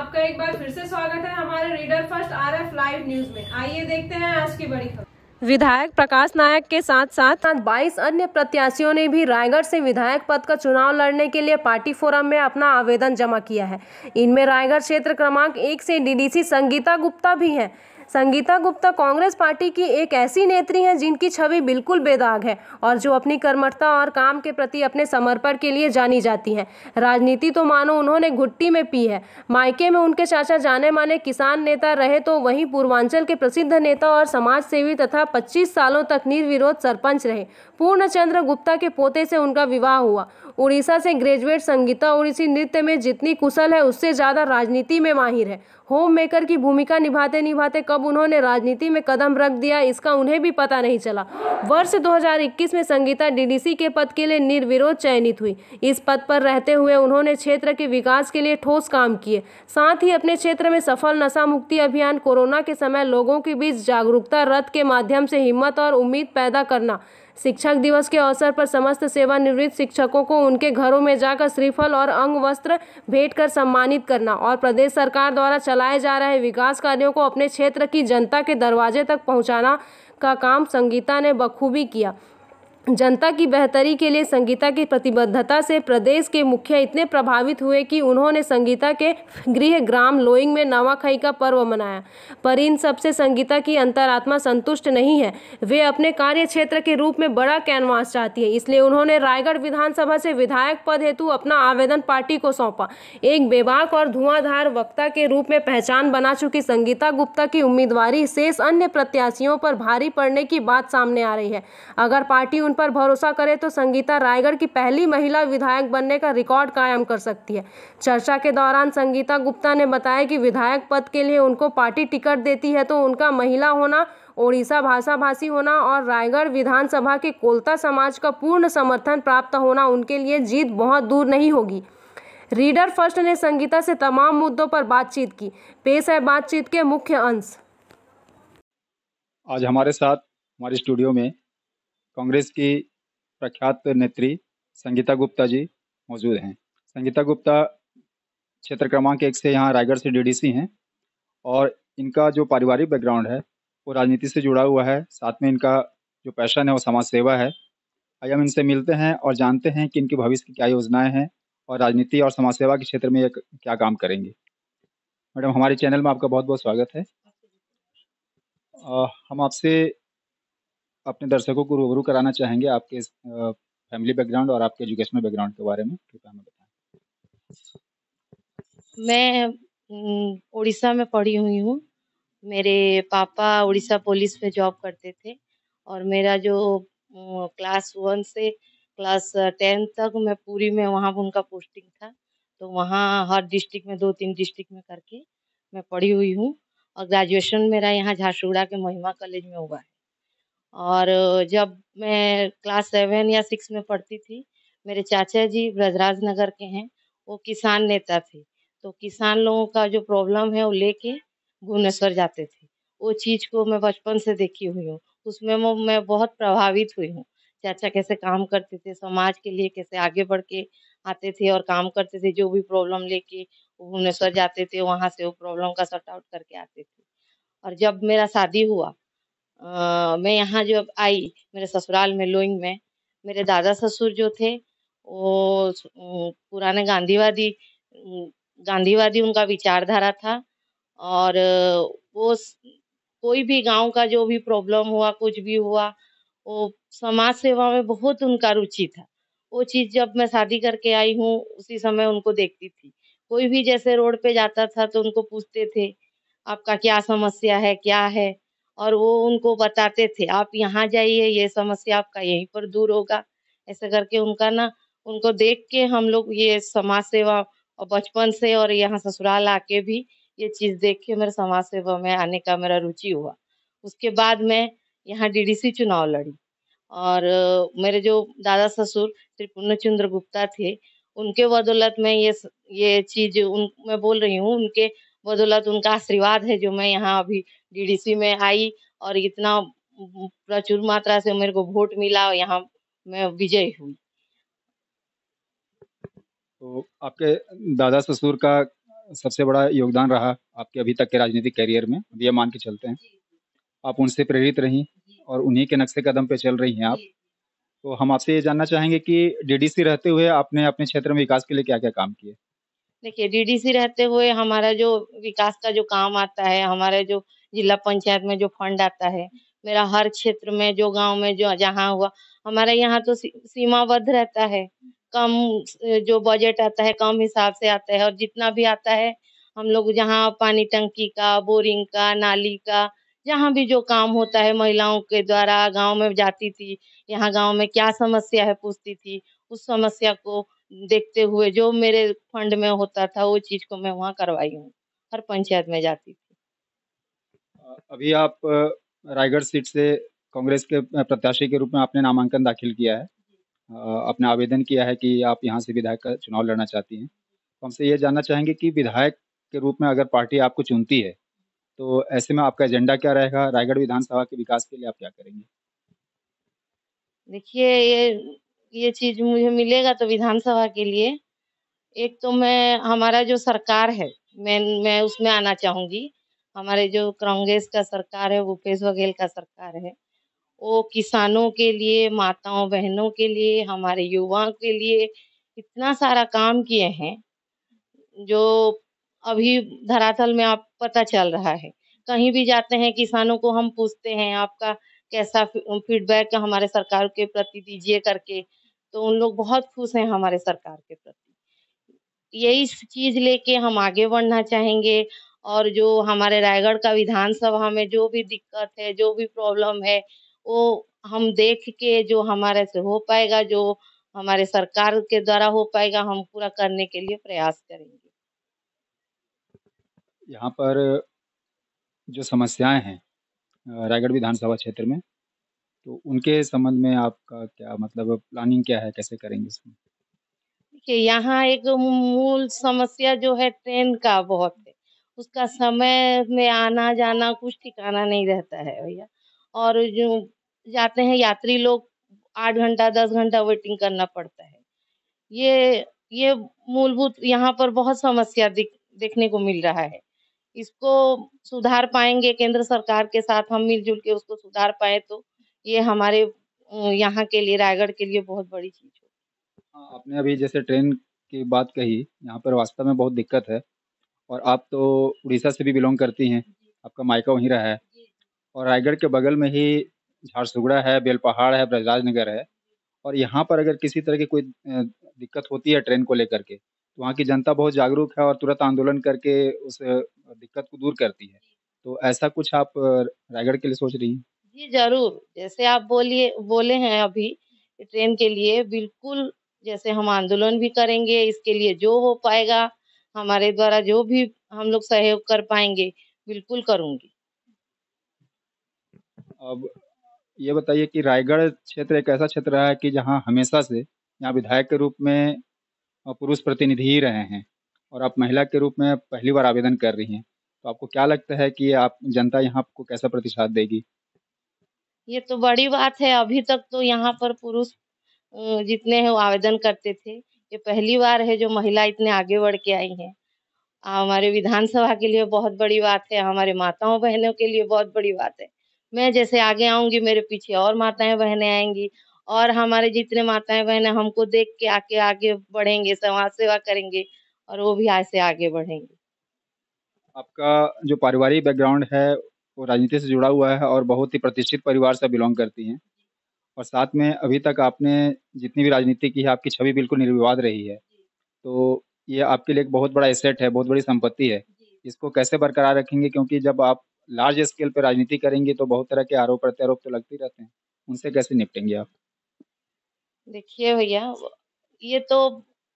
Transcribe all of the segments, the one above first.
आपका एक बार फिर से स्वागत है हमारे reader first RF live news में। आइए देखते हैं आज की बड़ी खबर। विधायक प्रकाश नायक के साथ साथ 22 अन्य प्रत्याशियों ने भी रायगढ़ से विधायक पद का चुनाव लड़ने के लिए पार्टी फोरम में अपना आवेदन जमा किया है। इनमें रायगढ़ क्षेत्र क्रमांक 1 से डीडीसी संगीता गुप्ता भी हैं। संगीता गुप्ता कांग्रेस पार्टी की एक ऐसी नेत्री हैं जिनकी छवि बिल्कुल बेदाग है और जो अपनी कर्मठता और काम के प्रति अपने समर्पण के लिए जानी जाती हैं। राजनीति तो मानो उन्होंने घुट्टी में पी है। मायके में उनके चाचा जाने माने किसान नेता रहे तो वहीं पूर्वांचल के प्रसिद्ध नेता और समाज सेवी तथा 25 सालों तक निर्विरोध सरपंच रहे। पूर्णचंद्र गुप्ता के पोते से उनका विवाह हुआ। उड़ीसा से ग्रेजुएट संगीता उड़ीसी नृत्य में जितनी कुशल है उससे ज़्यादा राजनीति में माहिर है। होम मेकर की भूमिका निभाते निभाते कब उन्होंने राजनीति में कदम रख दिया इसका उन्हें भी पता नहीं चला। वर्ष 2021 में संगीता डीडीसी के पद के लिए निर्विरोध चयनित हुई। इस पद पर रहते हुए उन्होंने क्षेत्र के विकास के लिए ठोस काम किए। साथ ही अपने क्षेत्र में सफल नशा मुक्ति अभियान, कोरोना के समय लोगों के बीच जागरूकता रथ के माध्यम से हिम्मत और उम्मीद पैदा करना, शिक्षक दिवस के अवसर पर समस्त सेवानिवृत्त शिक्षकों को उनके घरों में जाकर श्रीफल और अंग वस्त्र भेंट कर सम्मानित करना और प्रदेश सरकार द्वारा चलाए जा रहे विकास कार्यों को अपने क्षेत्र की जनता के दरवाजे तक पहुंचाना का काम संगीता ने बखूबी किया। जनता की बेहतरी के लिए संगीता की प्रतिबद्धता से प्रदेश के मुखिया इतने प्रभावित हुए कि उन्होंने संगीता के गृह ग्राम लोइंग में नवाखाई का पर्व मनाया। पर इन सबसे संगीता की अंतरात्मा संतुष्ट नहीं है। वे अपने कार्य क्षेत्र के रूप में बड़ा कैनवास चाहती है, इसलिए उन्होंने रायगढ़ विधानसभा से विधायक पद हेतु अपना आवेदन पार्टी को सौंपा। एक बेबाक और धुआंधार वक्ता के रूप में पहचान बना चुकी संगीता गुप्ता की उम्मीदवारी शेष अन्य प्रत्याशियों पर भारी पड़ने की बात सामने आ रही है। अगर पार्टी उन पर भरोसा करे तो संगीता रायगढ़ की पहली महिला विधायक बनने का रिकॉर्ड कायम कर सकती है। चर्चा के दौरान संगीता गुप्ता ने बताया कि विधायक पद के लिए उनको पार्टी टिकट देती है तो उनका महिला होना, ओडिशा भाषा भाषी होना और रायगढ़ विधानसभा के कोलता समाज का पूर्ण समर्थन प्राप्त होना उनके लिए जीत बहुत दूर नहीं होगी। रीडर फर्स्ट ने संगीता से तमाम मुद्दों पर बातचीत की। पेश है बातचीत के मुख्य अंश। आज हमारे साथ हमारे स्टूडियो में कांग्रेस की प्रख्यात नेत्री संगीता गुप्ता जी मौजूद हैं। संगीता गुप्ता क्षेत्र क्रमांक 1 से यहाँ रायगढ़ से डीडीसी हैं और इनका जो पारिवारिक बैकग्राउंड है वो राजनीति से जुड़ा हुआ है। साथ में इनका जो पैशन है वो समाज सेवा है। आइए हम इनसे मिलते हैं और जानते हैं कि इनके भविष्य की क्या योजनाएं हैं और राजनीति और समाज सेवा के क्षेत्र में ये क्या काम करेंगे। मैडम, हमारे चैनल में आपका बहुत बहुत स्वागत है। हम आपसे अपने दर्शकों को रूबरू कराना चाहेंगे आपके फैमिली बैकग्राउंड और आपके एजुकेशनल बैकग्राउंड के बारे में। कृपया हमें बताएं। मैं उड़ीसा में पढ़ी हुई हूँ। मेरे पापा उड़ीसा पुलिस में जॉब करते थे और मेरा जो क्लास 1 से क्लास 10 तक मैं पूरी में वहाँ उनका पोस्टिंग था। तो वहाँ हर डिस्ट्रिक्ट में 2-3 डिस्ट्रिक्ट में करके मैं पढ़ी हुई हूँ और ग्रेजुएशन मेरा यहाँ झारसुगुड़ा के महिमा कॉलेज में हुआ है। और जब मैं क्लास 7 या 6 में पढ़ती थी, मेरे चाचा जी ब्रजराज नगर के हैं, वो किसान नेता थे। तो किसान लोगों का जो प्रॉब्लम है वो लेके भुवनेश्वर जाते थे। वो चीज़ को मैं बचपन से देखी हुई हूँ, उसमें मैं बहुत प्रभावित हुई हूँ। चाचा कैसे काम करते थे, समाज के लिए कैसे आगे बढ़ के आते थे और काम करते थे। जो भी प्रॉब्लम लेके वो भुवनेश्वर जाते थे, वहाँ से वो प्रॉब्लम का सॉर्ट आउट करके आते थे। और जब मेरा शादी हुआ, मैं यहाँ जब आई मेरे ससुराल में लोइंग में, मेरे दादा ससुर जो थे वो पुराने गांधीवादी उनका विचारधारा था। और वो कोई भी गांव का जो भी प्रॉब्लम हुआ, कुछ भी हुआ, वो समाज सेवा में बहुत उनका रुचि था। वो चीज़ जब मैं शादी करके आई हूँ उसी समय उनको देखती थी। कोई भी जैसे रोड पे जाता था तो उनको पूछते थे, आपका क्या समस्या है, क्या है? और वो उनको बताते थे, आप यहाँ जाइए, ये समस्या आपका यहीं पर दूर होगा। ऐसे करके उनको देख के हम लोग ये समाज सेवा और बचपन से और यहाँ ससुराल आके भी ये चीज़ देख के मेरे समाज सेवा में आने का मेरा रुचि हुआ। उसके बाद मैं यहाँ डीडीसी चुनाव लड़ी और मेरे जो दादा ससुर श्री पूर्णचंद्र गुप्ता थे, उनके बदौलत मैं ये चीज़ मैं बोल रही हूँ, उनके बदौलत उनका आशीर्वाद है जो मैं यहाँ अभी डीडीसी में आई और इतना प्रचुर मात्रा से मेरे को वोट मिला और यहाँ मैं विजयी हुई। तो आपके दादा ससुर का सबसे बड़ा योगदान रहा आपके अभी तक के राजनीतिक करियर में, अब ये मान के चलते हैं। आप उनसे प्रेरित रहीं और उन्हीं के नक्शे कदम पे चल रही हैं आप। तो हम आपसे ये जानना चाहेंगे कि डीडीसी रहते हुए आपने अपने क्षेत्र में विकास के लिए क्या-क्या काम किए? देखिए, डीडीसी रहते हुए हमारा जो विकास का जो काम आता है, हमारे जो जिला पंचायत में जो फंड आता है, मेरा हर क्षेत्र में जो गाँव में जो जहाँ हुआ, हमारे यहाँ तो सीमाबद्ध रहता है। कम जो बजट आता है, कम हिसाब से आता है और जितना भी आता है, हम लोग जहाँ पानी टंकी का, बोरिंग का, नाली का, जहाँ भी जो काम होता है महिलाओं के द्वारा गाँव में जाती थी, यहाँ गाँव में क्या समस्या है पूछती थी, उस समस्या को देखते हुए जो मेरे फंड में होता था वो चीज़ को मैं वहाँ करवाई हूँ। हर पंचायत में जाती थी। अभी आप रायगढ़ सीट से कांग्रेस के प्रत्याशी के रूप में आपने नामांकन दाखिल किया है। आपने आवेदन किया है कि आप यहाँ से विधायक का चुनाव लड़ना चाहती हैं। तो हमसे ये जानना चाहेंगे कि विधायक के रूप में अगर पार्टी आपको चुनती है, तो ऐसे में आपका एजेंडा क्या रहेगा? रायगढ़ विधानसभा के विकास के लिए आप क्या करेंगे? देखिए ये चीज़ मुझे मिलेगा तो विधानसभा के लिए एक तो मैं हमारा जो सरकार है, मैं उसमें आना चाहूँगी। हमारे जो कांग्रेस का सरकार है, भूपेश बघेल का सरकार है, वो किसानों के लिए, माताओं-बहनों के लिए, हमारे युवाओं के लिए इतना सारा काम किए हैं, जो अभी धरातल में आप पता चल रहा है। कहीं भी जाते हैं किसानों को हम पूछते हैं आपका कैसा फीडबैक हमारे सरकार के प्रति दीजिए करके, तो उन लोग बहुत खुश हैं हमारे सरकार के प्रति। यही चीज़ लेके हम आगे बढ़ना चाहेंगे और जो हमारे रायगढ़ का विधानसभा में जो भी दिक्कत है, जो भी प्रॉब्लम है, वो हम देख के जो हमारे से हो पाएगा, जो हमारे सरकार के द्वारा हो पाएगा, हम पूरा करने के लिए प्रयास करेंगे। यहाँ पर जो समस्याएँ हैं रायगढ़ विधानसभा क्षेत्र में, तो उनके संबंध में आपका क्या मतलब प्लानिंग क्या है? कैसे करेंगे इसमें? देखिए, यहाँ एक मूल समस्या जो है ट्रेन का बहुत है। उसका समय में आना-जाना कुछ ठिकाना नहीं रहता है भैया। और जो जाते हैं यात्री लोग 8 घंटा, 10 घंटा वेटिंग करना पड़ता है। ये मूलभूत यहाँ पर बहुत समस्या देखने को मिल रहा है। इसको सुधार पाएँगे केंद्र सरकार के साथ हम मिल-जुल के उसको सुधार पाएँ तो ये हमारे यहाँ के लिए रायगढ़ के लिए बहुत बड़ी चीज़ होगी। हाँ, आपने अभी जैसे ट्रेन की बात कही, यहाँ पर वास्तव में बहुत दिक्कत है और आप तो उड़ीसा से भी बिलॉन्ग करती हैं, आपका मायका वहीं रहा है और रायगढ़ के बगल में ही झारसुगड़ा है, बेलपहाड़ है, ब्रजराज नगर है और यहाँ पर अगर किसी तरह की कोई दिक्कत होती है ट्रेन को लेकर के, तो वहाँ की जनता बहुत जागरूक है और तुरंत आंदोलन करके उस दिक्कत को दूर करती है। तो ऐसा कुछ आप रायगढ़ के लिए सोच रही हैं? जी, ज़रूर। जैसे आप बोले हैं अभी ट्रेन के लिए बिल्कुल जैसे हम आंदोलन भी करेंगे, इसके लिए जो हो पाएगा, हमारे द्वारा जो भी हम लोग सहयोग कर पाएँगे, बिल्कुल करूँगी। अब ये बताइए कि रायगढ़ क्षेत्र एक ऐसा क्षेत्र रहा है कि जहाँ हमेशा से यहाँ विधायक के रूप में पुरुष प्रतिनिधि ही रहे हैं और आप महिला के रूप में पहली बार आवेदन कर रही हैं। तो आपको क्या लगता है कि आप जनता यहाँ आपको कैसा प्रतिसाद देगी? ये तो बड़ी बात है, अभी तक तो यहाँ पर पुरुष जितने हैं वो आवेदन करते थे। ये पहली बार है जो महिला इतने आगे बढ़ के आई हैं। हमारे विधानसभा के लिए बहुत बड़ी बात है, हमारे माताओं-बहनों के लिए बहुत बड़ी बात है। मैं जैसे आगे आऊँगी, मेरे पीछे और माताएँ-बहनें आएँगी और हमारे जितने माताएँ-बहनें हमको देख के आके आगे बढ़ेंगे, समाज सेवा करेंगे और वो भी ऐसे आगे बढ़ेंगे। आपका जो पारिवारिक बैकग्राउंड है, वो राजनीति से जुड़ा हुआ है और बहुत ही प्रतिष्ठित परिवार से बिलॉन्ग करती हैं और साथ में अभी तक आपने जितनी भी राजनीति की है, आपकी छवि बिल्कुल निर्विवाद रही है। तो ये आपके लिए एक बहुत बड़ा एसेट है, बहुत बड़ी संपत्ति है। इसको कैसे बरकरार रखेंगे? क्योंकि जब आप लार्ज स्केल पे राजनीति करेंगी, तो बहुत तरह के आरोप-प्रत्यारोप तो लगते ही रहते हैं। उनसे कैसे निपटेंगे आप? देखिए भैया, ये तो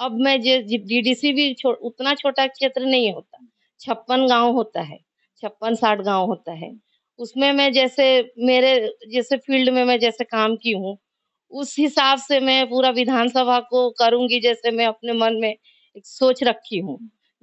अब मैं डीडीसी भी उतना छोटा क्षेत्र नहीं होता। 56 गाँव होता है, 56-60 गाँव होता है। उसमें मैं जैसे मेरे जैसे फील्ड में मैं जैसे काम की हूँ, उस हिसाब से मैं पूरा विधानसभा को करूँगी जैसे मैं अपने मन में एक सोच रखी हूँ।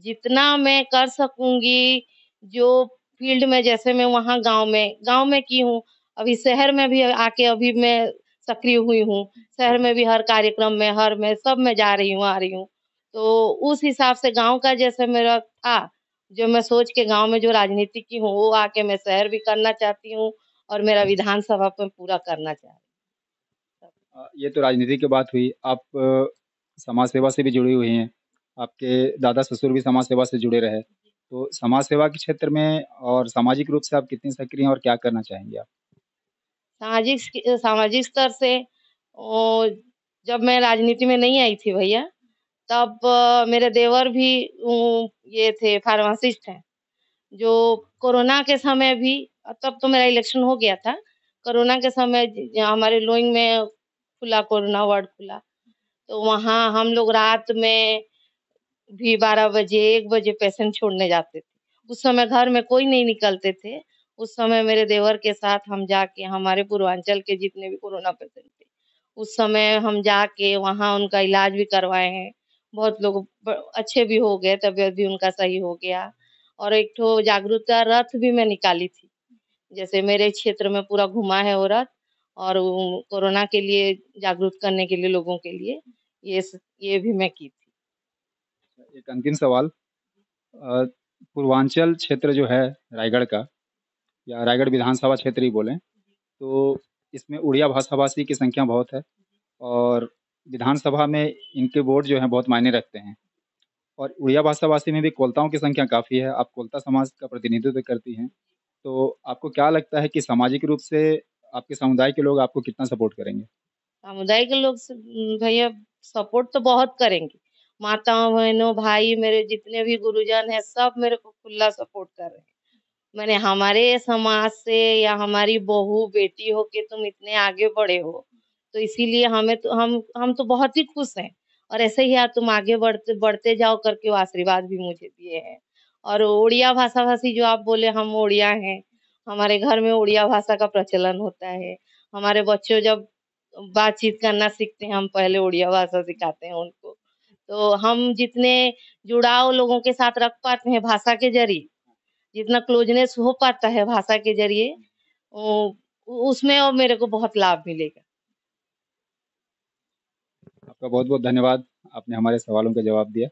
जितना मैं कर सकूँगी, जो फील्ड में जैसे मैं वहाँ गाँव में की हूँ, अभी शहर में भी आके अभी मैं सक्रिय हुई हूँ। शहर में भी हर कार्यक्रम में, हर में सब में जा रही हूँ, आ रही हूँ। तो उस हिसाब से गाँव का जैसे मेरा था, जो मैं सोच के गाँव में जो राजनीति की हूँ, वो आके मैं शहर भी करना चाहती हूँ और मेरा विधानसभा पे पूरा करना चाह रही ये तो राजनीति की बात हुई। आप समाज सेवा से भी जुड़ी हुई हैं। आपके दादा ससुर भी समाज सेवा से जुड़े रहे। तो समाज सेवा के क्षेत्र में और सामाजिक रूप से आप कितनी सक्रिय हैं और क्या करना चाहेंगे आप? सामाजिक स्तर से जब मैं राजनीति में नहीं आई थी भैया, तब मेरे देवर भी ये थे फार्मासिस्ट हैं। जो कोरोना के समय भी तब तो मेरा इलेक्शन हो गया था। कोरोना के समय हमारे लोइंग में खुला कोरोना वार्ड खुला, तो वहाँ हम लोग रात में भी 12 बजे 1 बजे पेशेंट छोड़ने जाते थे। उस समय घर में कोई नहीं निकलते थे। उस समय मेरे देवर के साथ हम जाके हमारे पूर्वांचल के जितने भी कोरोना पेशेंट थे, उस समय हम जाके वहाँ उनका इलाज भी करवाए हैं। बहुत लोग अच्छे भी हो गए, तबीयत भी उनका सही हो गया। और एक ठो जागरूकता रथ भी मैं निकाली थी। जैसे मेरे क्षेत्र में पूरा घुमा है वो रथ, और कोरोना के लिए जागरूक करने के लिए लोगों के लिए ये भी मैं की थी। एक अंतिम सवाल। अ, पूर्वांचल क्षेत्र जो है रायगढ़ का, या रायगढ़ विधानसभा क्षेत्र ही बोलें, तो इसमें उड़िया भाषाभाषी की संख्या बहुत है और विधानसभा में इनके वोट जो हैं बहुत मायने रखते हैं। और उड़िया भाषाभाषी में भी कोलताओं की संख्या काफ़ी है। आप कोलता समाज का प्रतिनिधित्व करती हैं। तो आपको क्या लगता है कि सामाजिक रूप से आपके समुदाय के लोग आपको कितना सपोर्ट करेंगे? समुदाय के लोग भैया सपोर्ट तो बहुत करेंगे। माताओं, बहनों, भाई मेरे जितने भी गुरुजन हैं, सब मेरे को खुला सपोर्ट कर रहे हैं। मैंने हमारे समाज से या हमारी बहू बेटी हो के तुम इतने आगे बढ़े हो, तो इसीलिए हमें तो हम तो बहुत ही खुश हैं। और ऐसे ही यार तुम आगे बढ़ते बढ़ते जाओ करके वो आशीर्वाद भी मुझे दिए हैं। और उड़िया भाषा भाषी जो आप बोले, हम उड़िया हैं। हमारे घर में उड़िया भाषा का प्रचलन होता है। हमारे बच्चों जब बातचीत करना सीखते हैं, हम पहले उड़िया भाषा सिखाते हैं उनको। तो हम जितने जुड़ाव लोगों के साथ रख पाते हैं भाषा के ज़रिए, जितना क्लोज़नेस हो पाता है भाषा के ज़रिए, ओ उसमें और मेरे को बहुत लाभ मिलेगा। आपका बहुत बहुत धन्यवाद। आपने हमारे सवालों का जवाब दिया।